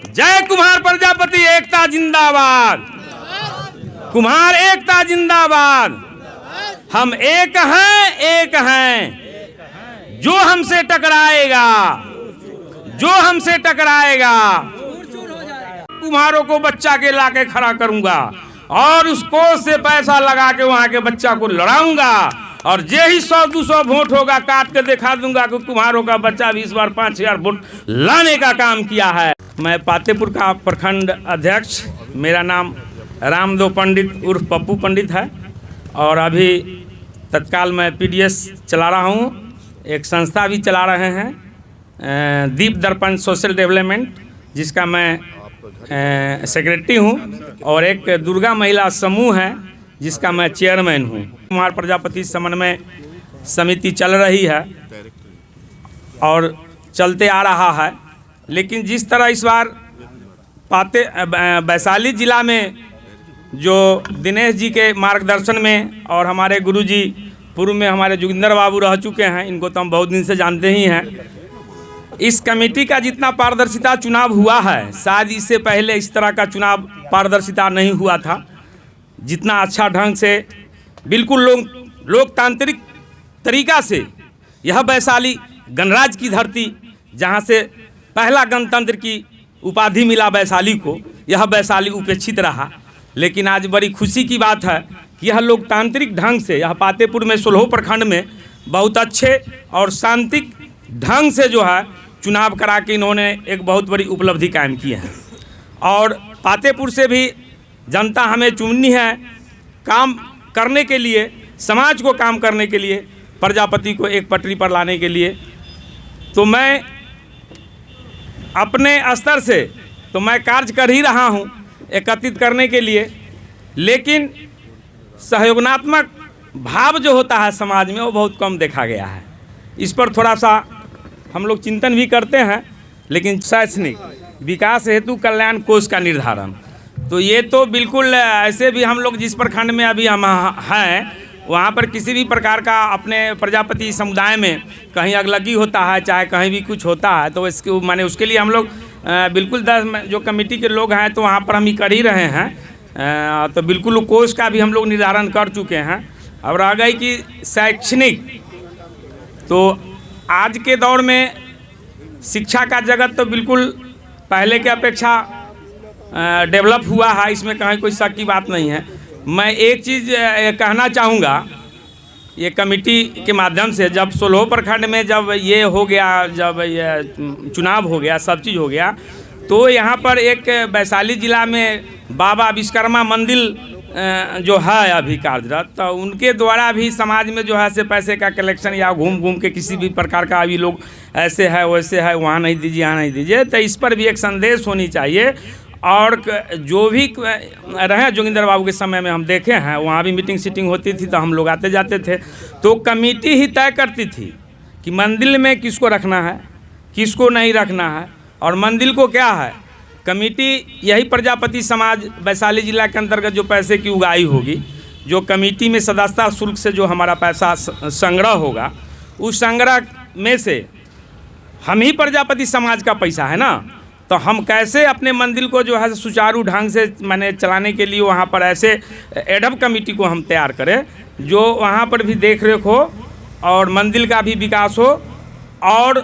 जय कुम्हार प्रजापति एकता जिंदाबाद। कुम्हार एकता जिंदाबाद। हम एक हैं। जो हमसे टकराएगा कुम्हारों को बच्चा के लाके खड़ा करूंगा और उसको से पैसा लगा के वहां के बच्चा को लड़ाऊंगा और जे ही 100-200 वोट होगा काट के दिखा दूंगा कि कुम्हारों का बच्चा भी इस बार 5000 वोट लाने का काम किया है। मैं पातेपुर का प्रखंड अध्यक्ष, मेरा नाम रामदेव पंडित उर्फ पप्पू पंडित है और अभी तत्काल मैं पीडीएस चला रहा हूँ। एक संस्था भी चला रहे हैं दीप दर्पण सोशल डेवलपमेंट, जिसका मैं सेक्रेटरी हूँ, और एक दुर्गा महिला समूह है जिसका मैं चेयरमैन हूँ। कुम्हार प्रजापति समन्वय समिति चल रही है और चलते आ रहा है, लेकिन जिस तरह इस बार वैशाली जिला में जो दिनेश जी के मार्गदर्शन में और हमारे गुरुजी पूर्व में हमारे जोगिंदर बाबू रह चुके हैं, इनको तो हम बहुत दिन से जानते ही हैं। इस कमेटी का जितना पारदर्शिता चुनाव हुआ है, शायद इससे पहले इस तरह का चुनाव पारदर्शिता नहीं हुआ था। जितना अच्छा ढंग से बिल्कुल लोकतांत्रिक तरीका से यह वैशाली गणराज्य की धरती, जहां से पहला गणतंत्र की उपाधि मिला वैशाली को, यह वैशाली उपेक्षित रहा। लेकिन आज बड़ी खुशी की बात है कि यह लोकतांत्रिक ढंग से यह पातेपुर में 16 प्रखंड में बहुत अच्छे और शांतिक ढंग से जो है चुनाव करा के इन्होंने एक बहुत बड़ी उपलब्धि कायम की है। और पातेपुर से भी जनता हमें चुननी है काम करने के लिए, समाज को काम करने के लिए, प्रजापति को एक पटरी पर लाने के लिए। तो मैं अपने स्तर से तो मैं कार्य कर ही रहा हूँ एकत्रित करने के लिए, लेकिन सहयोगात्मक भाव जो होता है समाज में वो बहुत कम देखा गया है। इस पर थोड़ा सा हम लोग चिंतन भी करते हैं। लेकिन शैक्षणिक विकास हेतु कल्याण कोष का निर्धारण, तो ये तो बिल्कुल ऐसे भी हम लोग जिस प्रखंड में अभी हम हैं वहाँ पर किसी भी प्रकार का अपने प्रजापति समुदाय में कहीं अगलगी होता है, चाहे कहीं भी कुछ होता है, तो इसके माने उसके लिए हम लोग बिल्कुल 10 जो कमेटी के लोग हैं तो वहाँ पर हम ही कर ही रहे हैं। तो बिल्कुल कोष का भी हम लोग निर्धारण कर चुके हैं। अब रह गई कि शैक्षणिक, तो आज के दौर में शिक्षा का जगत तो बिल्कुल पहले के अपेक्षा डेवलप हुआ है, इसमें कहीं कोई शक की बात नहीं है। मैं एक चीज़ कहना चाहूँगा, ये कमेटी के माध्यम से जब 16 प्रखंड में जब ये हो गया, जब ये चुनाव हो गया, सब चीज़ हो गया, तो यहाँ पर एक वैशाली ज़िला में बाबा विश्वकर्मा मंदिर जो है अभी कार्यरत, तो उनके द्वारा भी समाज में जो है से पैसे का कलेक्शन या घूम घूम के किसी भी प्रकार का अभी लोग ऐसे है वैसे है, वहाँ नहीं दीजिए यहाँ नहीं दीजिए, तो इस पर भी एक संदेश होनी चाहिए। और जो भी रहे जोगिंदर बाबू के समय में हम देखे हैं, वहाँ भी मीटिंग सीटिंग होती थी तो हम लोग आते जाते थे, तो कमेटी ही तय करती थी कि मंदिर में किसको रखना है किसको नहीं रखना है। और मंदिर को क्या है, कमेटी यही प्रजापति समाज वैशाली जिला के अंतर्गत जो पैसे की उगाही होगी, जो कमेटी में सदस्यता शुल्क से जो हमारा पैसा संग्रह होगा, उस संग्रह में से हम ही प्रजापति समाज का पैसा है ना, तो हम कैसे अपने मंदिर को जो है सुचारू ढंग से माने चलाने के लिए वहाँ पर ऐसे एडहॉक कमेटी को हम तैयार करें जो वहाँ पर भी देख रेख हो और मंदिर का भी विकास हो। और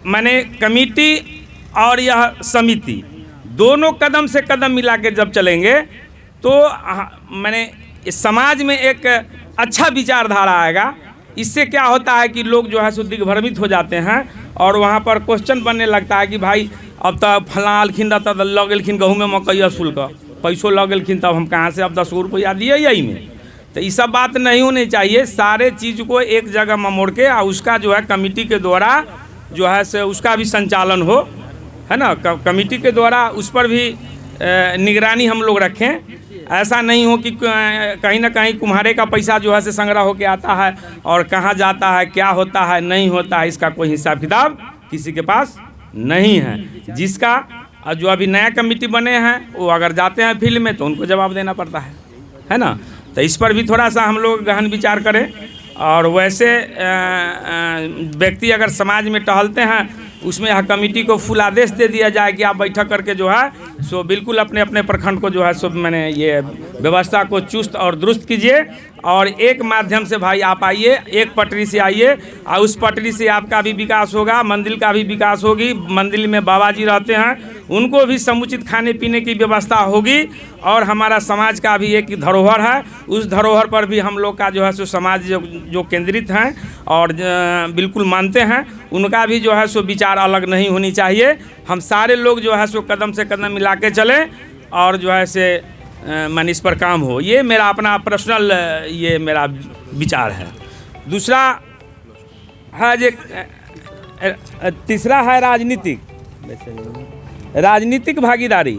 माने कमेटी और यह समिति दोनों कदम से कदम मिला के जब चलेंगे तो माने समाज में एक अच्छा विचारधारा आएगा। इससे क्या होता है कि लोग जो है सो दिग्भ्रमित हो जाते हैं और वहाँ पर क्वेश्चन बनने लगता है कि भाई अब तो फलां अलखिन तब लग गलखिन गहूँ में मकई शुल्क पैसों लग गलखिन, तब हम कहाँ से अब 10 रुपया दिए यही में। तो ये सब बात नहीं होनी चाहिए। सारे चीज़ को एक जगह में मोड़ के और उसका जो है कमेटी के द्वारा जो है से उसका भी संचालन हो, है ना, कमेटी के द्वारा उस पर भी निगरानी हम लोग रखें। ऐसा नहीं हो कि कहीं ना कहीं कुम्हारे का पैसा जो है से संग्रह होके आता है और कहाँ जाता है, क्या होता है, नहीं होता है, इसका कोई हिसाब किताब किसी के पास नहीं है। जिसका जो अभी नया कमेटी बने हैं वो अगर जाते हैं फील्ड में तो उनको जवाब देना पड़ता है ना। तो इस पर भी थोड़ा सा हम लोग गहन विचार करें। और वैसे व्यक्ति अगर समाज में टहलते हैं उसमें यह कमेटी को फुल आदेश दे दिया जाए कि आप बैठक करके जो है सो बिल्कुल अपने अपने प्रखंड को जो है सो मैंने ये व्यवस्था को चुस्त और दुरुस्त कीजिए। और एक माध्यम से भाई आप आइए, एक पटरी से आइए और उस पटरी से आपका भी विकास होगा, मंदिर का भी विकास होगी। मंदिर में बाबा जी रहते हैं, उनको भी समुचित खाने पीने की व्यवस्था होगी। और हमारा समाज का भी एक धरोहर है, उस धरोहर पर भी हम लोग का जो है सो समाज जो केंद्रित हैं और बिल्कुल मानते हैं, उनका भी जो है सो विचार अलग नहीं होनी चाहिए। हम सारे लोग जो है सो कदम से कदम मिला के चलें और जो है से मन इस पर काम हो। ये मेरा अपना पर्सनल ये मेरा विचार है। दूसरा है जो तीसरा है राजनीतिक भागीदारी,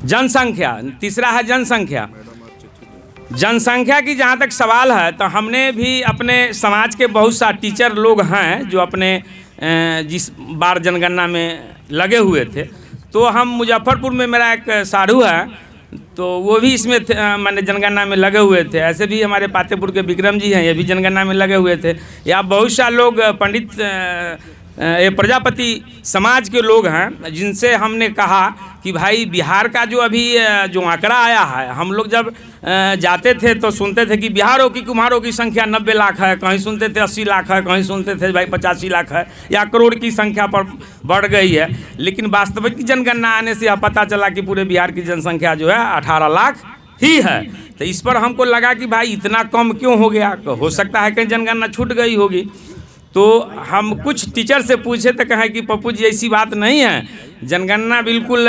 जनसंख्या। तीसरा है जनसंख्या। जनसंख्या की जहाँ तक सवाल है तो हमने भी अपने समाज के बहुत सा टीचर लोग हैं जो अपने जिस बार जनगणना में लगे हुए थे, तो हम मुजफ्फरपुर में मेरा एक साधु है तो वो भी इसमें मैंने जनगणना में लगे हुए थे। ऐसे भी हमारे पातेपुर के विक्रम जी हैं, ये भी जनगणना में लगे हुए थे। या बहुत सा लोग पंडित ये प्रजापति समाज के लोग हैं जिनसे हमने कहा कि भाई बिहार का जो अभी जो आंकड़ा आया है, हम लोग जब जाते थे तो सुनते थे कि बिहारों की कुम्हारों की संख्या 90 लाख है, कहीं सुनते थे 80 लाख है, कहीं सुनते थे भाई 85 लाख है या करोड़ की संख्या पर बढ़ गई है। लेकिन वास्तविक जनगणना आने से यह पता चला कि पूरे बिहार की जनसंख्या जो है 18 लाख ही है। तो इस पर हमको लगा कि भाई इतना कम क्यों हो गया, हो सकता है कहीं जनगणना छूट गई होगी। तो हम कुछ टीचर से पूछे तो कहें कि पप्पू जी ऐसी बात नहीं है, जनगणना बिल्कुल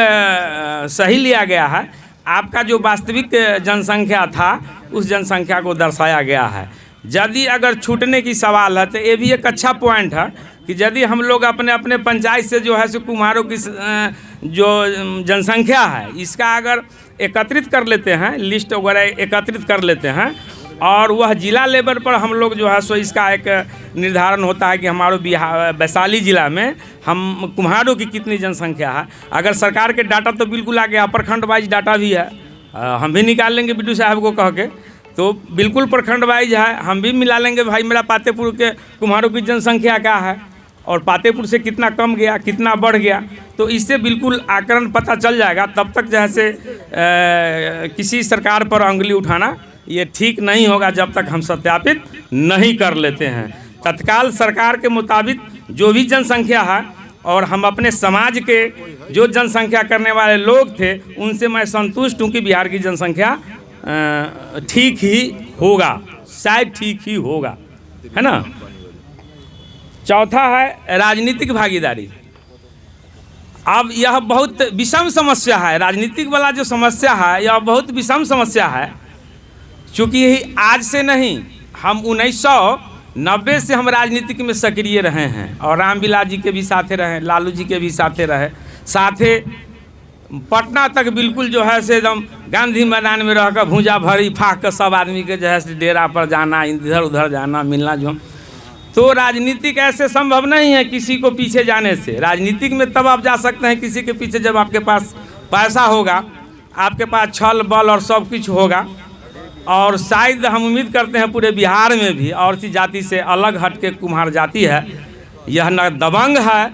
सही लिया गया है, आपका जो वास्तविक जनसंख्या था उस जनसंख्या को दर्शाया गया है। यदि अगर छूटने की सवाल है तो ये भी एक अच्छा पॉइंट है कि यदि हम लोग अपने अपने पंचायत से जो है सो कुम्हारों की जो जनसंख्या है इसका अगर एकत्रित कर लेते हैं, लिस्ट वगैरह एकत्रित कर लेते हैं और वह जिला लेवल पर हम लोग जो है सो इसका एक निर्धारण होता है कि हमारे बिहार वैशाली ज़िला में हम कुम्हारों की कितनी जनसंख्या है। अगर सरकार के डाटा तो बिल्कुल आ गया, प्रखंड वाइज डाटा भी है, हम भी निकाल लेंगे बिट्टू साहब को कह के, तो बिल्कुल प्रखंड वाइज है, हम भी मिला लेंगे भाई मेरा पातेपुर के कुम्हारों की जनसंख्या क्या है और पातेपुर से कितना कम गया, कितना बढ़ गया, तो इससे बिल्कुल आकलन पता चल जाएगा। तब तक जैसे किसी सरकार पर उंगली उठाना ये ठीक नहीं होगा जब तक हम सत्यापित नहीं कर लेते हैं। तत्काल सरकार के मुताबिक जो भी जनसंख्या है और हम अपने समाज के जो जनसंख्या करने वाले लोग थे उनसे मैं संतुष्ट हूँ कि बिहार की जनसंख्या ठीक ही होगा, शायद ठीक ही होगा, है ना। चौथा है राजनीतिक भागीदारी। अब यह बहुत विषम समस्या है, राजनीतिक वाला जो समस्या है यह बहुत विषम समस्या है। चूँकि यही आज से नहीं, हम 1990 से हम राजनीतिक में सक्रिय रहे हैं और रामविलास जी के भी साथे रहे, लालू जी के भी साथे रहे, साथे पटना तक बिल्कुल जो है से एकदम गांधी मैदान में रहकर भूजा भरी फाँक कर सब आदमी के जो है से डेरा पर जाना, इधर उधर जाना, मिलना जो। तो राजनीतिक ऐसे संभव नहीं है किसी को पीछे जाने से। राजनीतिक में तब आप जा सकते हैं किसी के पीछे जब आपके पास पैसा होगा, आपके पास छल बल और सब कुछ होगा। और शायद हम उम्मीद करते हैं पूरे बिहार में भी और सी जाति से अलग हट के कुम्हार जाति है, यह न दबंग है,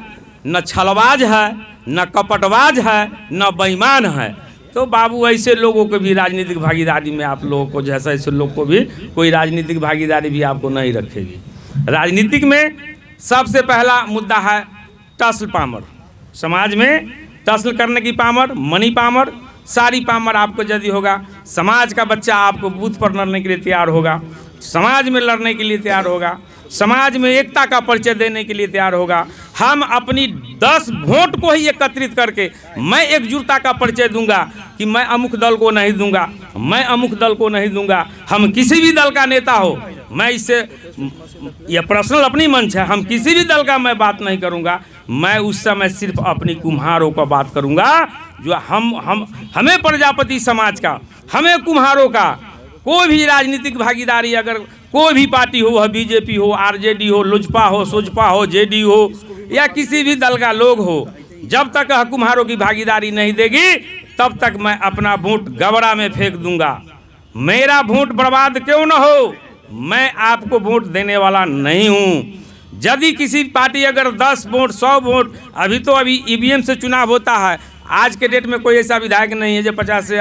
न छलबाज है, न कपटबाज है, न बेईमान है। तो बाबू ऐसे लोगों को भी राजनीतिक भागीदारी में आप लोगों को, जैसा ऐसे लोग को भी कोई राजनीतिक भागीदारी भी आपको नहीं रखेगी। राजनीतिक में सबसे पहला मुद्दा है टसल पामर। समाज में टसल करने की पामर, मनी पामर, सारी पामर आपको यदि होगा, समाज का बच्चा आपको बूथ पर लड़ने के लिए तैयार होगा, समाज में लड़ने के लिए तैयार होगा, समाज में एकता का परिचय देने के लिए तैयार होगा। हम अपनी 10 वोट को ही एकत्रित करके मैं एकजुटता का परिचय दूंगा कि मैं अमुक दल को नहीं दूंगा, मैं अमुक दल को नहीं दूंगा। हम किसी भी दल का नेता हो, मैं इससे यह पर्सनल अपनी मंच है, हम किसी भी दल का मैं बात नहीं करूंगा। मैं उस समय सिर्फ अपनी कुम्हारों का बात करूंगा जो हमें प्रजापति समाज का, हमें कुम्हारों का कोई भी राजनीतिक भागीदारी, अगर कोई भी पार्टी हो, वह बीजेपी हो, आरजेडी हो, लोजपा हो, सोजपा हो, जेडी हो या किसी भी दल का लोग हो, जब तक कुम्हारों की भागीदारी नहीं देगी तब तक मैं अपना वोट गबड़ा में फेंक दूंगा। मेरा वोट बर्बाद क्यों न हो, मैं आपको वोट देने वाला नहीं हूँ। यदि किसी पार्टी अगर 10 वोट 100 वोट, अभी ईवीएम से चुनाव होता है, आज के डेट में कोई ऐसा विधायक नहीं है जो 50 से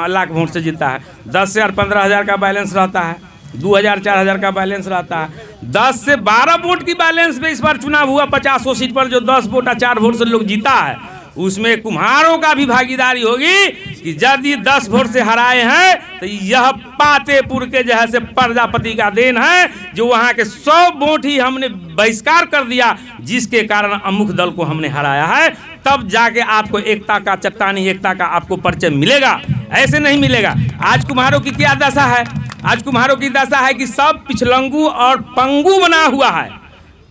लाख वोट से जीता है। 10 से 15,000 का बैलेंस रहता है, 2,000 4,000 का बैलेंस रहता है। 10 से 12 वोट की बैलेंस में इस बार चुनाव हुआ 50 सीट पर, जो 10 वोट 4 वोट से लोग जीता है, उसमें कुम्हारों का भी भागीदारी होगी कि यदि 10 वोट से हराए हैं तो यह पातेपुर के जो है से प्रजापति का देन है, जो वहाँ के 100 वोट ही हमने बहिष्कार कर दिया, जिसके कारण अमुख दल को हमने हराया है। तब जाके आपको एकता का, चट्टानी एकता का आपको परिचय मिलेगा, ऐसे नहीं मिलेगा। आज कुम्हारों की क्या दशा है? आज कुम्हारों की दशा है कि सब पिछलंगू और पंगु बना हुआ है।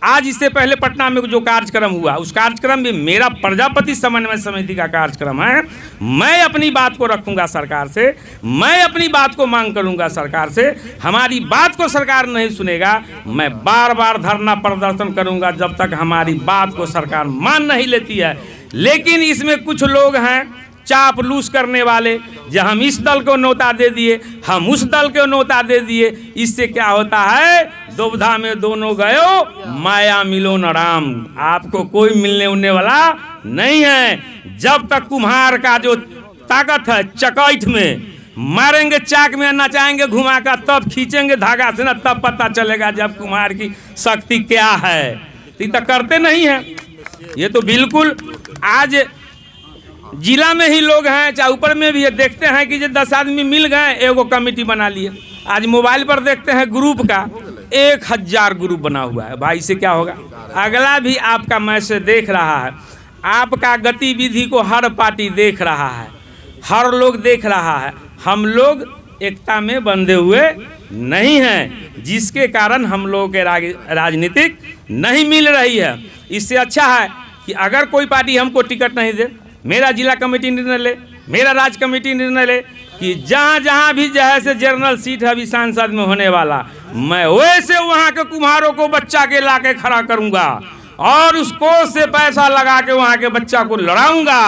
आज इससे पहले पटना में जो कार्यक्रम हुआ, उस कार्यक्रम में मेरा प्रजापति समन्वय समिति का कार्यक्रम है। मैं अपनी बात को रखूंगा सरकार से, मैं अपनी बात को मांग करूंगा सरकार से। हमारी बात को सरकार नहीं सुनेगा, मैं बार बार धरना प्रदर्शन करूंगा जब तक हमारी बात को सरकार मान नहीं लेती है। लेकिन इसमें कुछ लोग हैं चापलूस करने वाले, जो हम इस दल को न्योता दे दिए, हम उस दल को न्योता दे दिए। इससे क्या होता है? दुविधा में दोनों गयो, माया मिलो न राम। आपको कोई मिलने उलने वाला नहीं है। जब तक कुम्हार का जो ताकत है चकैठ में, मारेंगे चाक में, नचाएंगे घुमा कर, तब खींचेंगे धागा से ना, तब पता चलेगा जब कुम्हार की शक्ति क्या है। तो करते नहीं है ये, तो बिल्कुल आज जिला में ही लोग हैं, चाहे ऊपर में भी है, देखते हैं कि जो 10 आदमी मिल गए, एगो कमेटी बना लिए। आज मोबाइल पर देखते हैं ग्रुप का 1000 ग्रुप बना हुआ है। भाई से क्या होगा? अगला भी आपका मैसेज देख रहा है, आपका गतिविधि को हर पार्टी देख रहा है, हर लोग देख रहा है। हम लोग एकता में बंधे हुए नहीं हैं, जिसके कारण हम लोगों के राजनीतिक नहीं मिल रही है। इससे अच्छा है कि अगर कोई पार्टी हमको टिकट नहीं दे, मेरा जिला कमेटी निर्णय ले, मेरा राज्य कमेटी निर्णय ले कि जहाँ जहाँ भी जो है से जनरल सीट है अभी सांसद में होने वाला, मैं वैसे वहाँ के कुम्हारों को बच्चा के ला के खड़ा करूँगा और उस कोष से पैसा लगा के वहाँ के बच्चा को लड़ाऊंगा।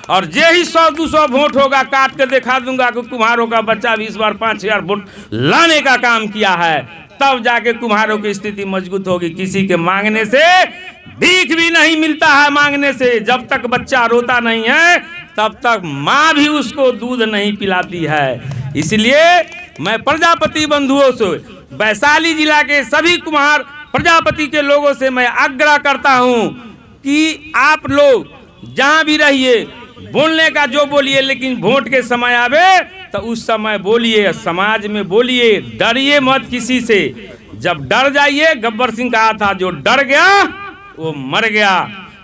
और जे ही 100-200 वोट होगा काट के दिखा दूंगा कि कुम्हारों का बच्चा भी इस बार 5000 वोट लाने का काम किया है। तब जाके कुम्हारों की स्थिति मजबूत होगी। किसी के मांगने से भीख भी नहीं मिलता है, मांगने से। जब तक बच्चा रोता नहीं है तब तक माँ भी उसको दूध नहीं पिलाती है। इसलिए मैं प्रजापति बंधुओं से, वैशाली जिला के सभी कुम्हार प्रजापति के लोगों से मैं आग्रह करता हूँ कि आप लोग जहाँ भी रहिए, बोलने का जो बोलिए, लेकिन वोट के समय आवे तो उस समय बोलिए, समाज में बोलिए, डरिए मत किसी से। जब डर जाइए, गब्बर सिंह कहा था जो डर गया वो मर गया।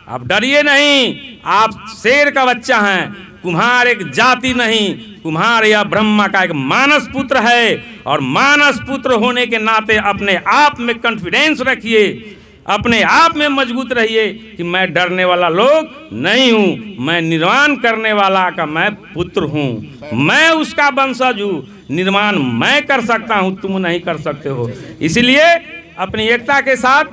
अब डरिए नहीं, आप शेर का बच्चा हैं। कुम्हार एक जाति नहीं, कुम्हार या ब्रह्मा का एक मानस पुत्र है। और मानस पुत्र होने के नाते अपने आप में कॉन्फिडेंस रखिए, अपने आप में मजबूत रहिए कि मैं डरने वाला लोग नहीं हूँ, मैं निर्माण करने वाला का मैं पुत्र हूँ, मैं उसका वंशज हूँ। निर्माण मैं कर सकता हूँ, तुम नहीं कर सकते हो। इसलिए अपनी एकता के साथ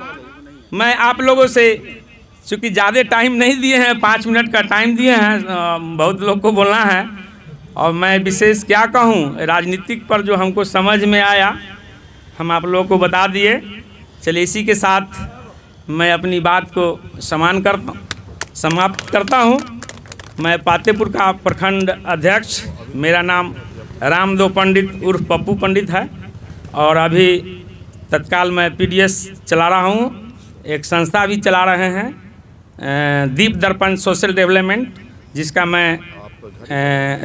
मैं आप लोगों से, चूँकि ज़्यादा टाइम नहीं दिए हैं, 5 मिनट का टाइम दिए हैं, बहुत लोग को बोलना है और मैं विशेष क्या कहूँ, राजनीतिक पर जो हमको समझ में आया हम आप लोगों को बता दिए। चलिए इसी के साथ मैं अपनी बात को समाप्त करता हूँ। मैं पातेपुर का प्रखंड अध्यक्ष, मेरा नाम रामदेव पंडित उर्फ पप्पू पंडित है और अभी तत्काल मैं PDS चला रहा हूँ। एक संस्था भी चला रहे हैं, दीप दर्पण सोशल डेवलपमेंट, जिसका मैं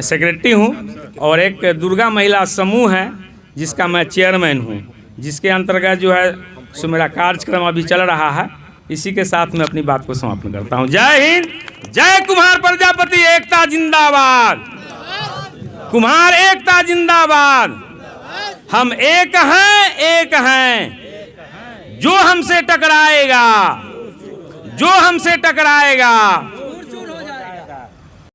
सेक्रेटरी हूँ, और एक दुर्गा महिला समूह है जिसका मैं चेयरमैन हूँ, जिसके अंतर्गत जो है सो मेरा कार्यक्रम अभी चल रहा है। इसी के साथ मैं अपनी बात को समापन करता हूँ। जय हिंद, जय कुम्हार प्रजापति, एकता जिंदाबाद, कुम्हार एकता जिंदाबाद। हम एक हैं, एक हैं। जो हमसे टकराएगा, जो हमसे टकराएगा